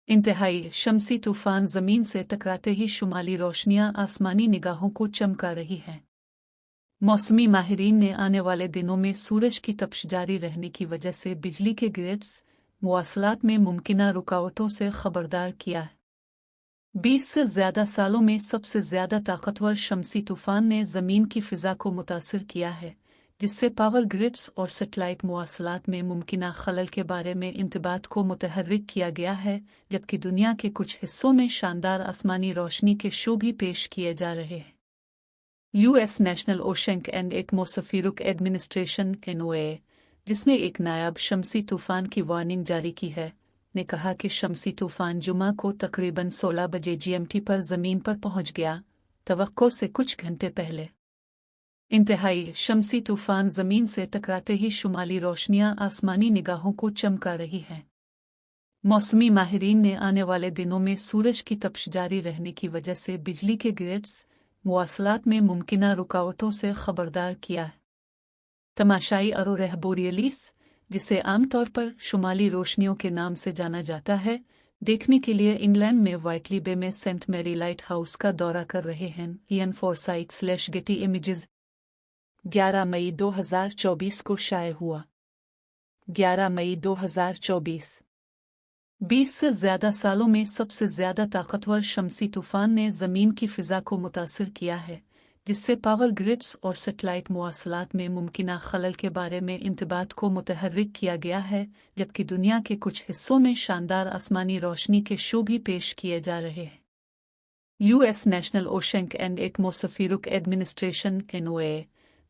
इंतहाई शमसी तूफान जमीन से टकराते ही शुमाली रोशनियां आसमानी निगाहों को चमका रही हैं। मौसमी माहिरीन ने आने वाले दिनों में सूरज की तपिश जारी रहने की वजह से बिजली के ग्रिड्स मुवासलात में मुमकिना रुकावटों से खबरदार किया है। 20 से ज़्यादा सालों में सबसे ज़्यादा ताकतवर शमसी तूफान ने ज़मीन की फ़िज़ा को मुतासिर किया है, जिससे पावर ग्रिड्स और सेटेलाइट मुवासलात में मुमकिना खलल के बारे में इंतबात को मुतहर्रिक किया गया है, जबकि दुनिया के कुछ हिस्सों में शानदार आसमानी रोशनी के शो भी पेश किए जा रहे हैं। US national oceanic and atmospheric administration (NOAA), जिसने एक नायाब शमसी तूफान की वार्निंग जारी की है, ने कहा कि शमसी तूफान जुमा को तकरीबन 16 बजे GMT पर ज़मीन पर पहुंच गया, तवक्को से कुछ घंटे पहले। इंतहाई शमसी तूफान ज़मीन से टकराते ही शुमाली रोशनियां आसमानी निगाहों को चमका रही हैं। मौसमी माहिरीन ने आने वाले दिनों में सूरज की तपिश जारी रहने की वजह से बिजली के ग्रिड्स मुवासलात में मुमकिना रुकावटों से खबरदार किया है। तमाशाई अरोरा बोरियलिस, जिसे आमतौर पर शुमाली रोशनियों के नाम से जाना जाता है, देखने के लिए इंग्लैंड में व्हाइटली बे में सेंट मैरी लाइट हाउस का दौरा कर रहे हैं। इयन फॉरसाइट/गेटी इमेजेस 11 मई 2024 को शाये हुआ। 11 मई 2024। 20 से ज़्यादा सालों में सबसे ज़्यादा ताकतवर शमसी तूफान ने ज़मीन की फ़िज़ा को मुतासिर किया है, जिससे पावर ग्रिड्स और सेटेलाइट मुवासलात में मुमकिना खलल के बारे में इंतबात को मुतहर्रिक किया गया है, जबकि दुनिया के कुछ हिस्सों में शानदार आसमानी रोशनी के शो भी पेश किए जा रहे हैं। US national oceanic and atmospheric administration (NOAA),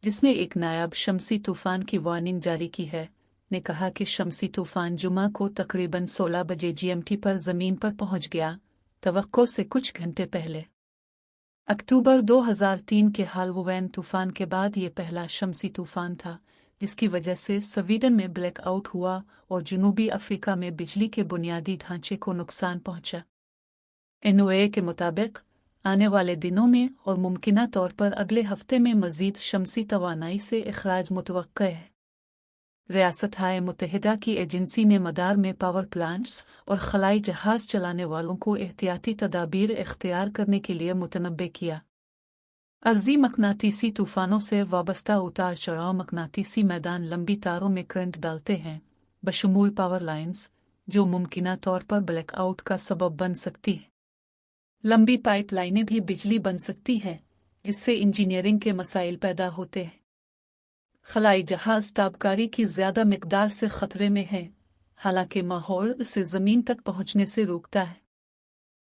जिसने एक नायाब शमसी तूफान की वार्निंग जारी की है, ने कहा कि शमसी तूफान जुमा को तकरीबन 16 बजे GMT पर ज़मीन पर पहुंच गया, तवक्को से कुछ घंटे पहले। अक्टूबर 2003 के हालवुवैन तूफान के बाद ये पहला शमसी तूफान था, जिसकी वजह से स्वीडन में ब्लैकआउट हुआ और जनूबी अफ्रीका में बिजली के बुनियादी ढांचे को नुकसान पहुंचा। NOAA के मुताबिक आने वाले दिनों में और मुमकिना तौर पर अगले हफ्ते में मज़ीद शमसी तवानाई से इखराज मुतवक्का है। रियासत-ए मुत्तहिदा की एजेंसी ने मदार में पावर प्लांट्स और खलाई जहाज़ चलाने वालों को एहतियाती तदाबीर इख्तियार करने के लिए मुतनब्बे किया। अर्ज़ी मकनातीसी तूफ़ानों से वाबस्ता उतार चढ़ाव मकनातीसी मैदान लंबी तारों में करंट डालते हैं, बशमूल पावर लाइन्स, जो मुमकिना तौर पर ब्लैकआउट का सबब बन सकती है। लंबी पाइपलाइनें भी बिजली बन सकती हैं, जिससे इंजीनियरिंग के मसाइल पैदा होते हैं। खलाई जहाज़ ताबकारी की ज़्यादा मिकदार से ख़तरे में है, हालांकि माहौल उसे ज़मीन तक पहुंचने से रोकता है।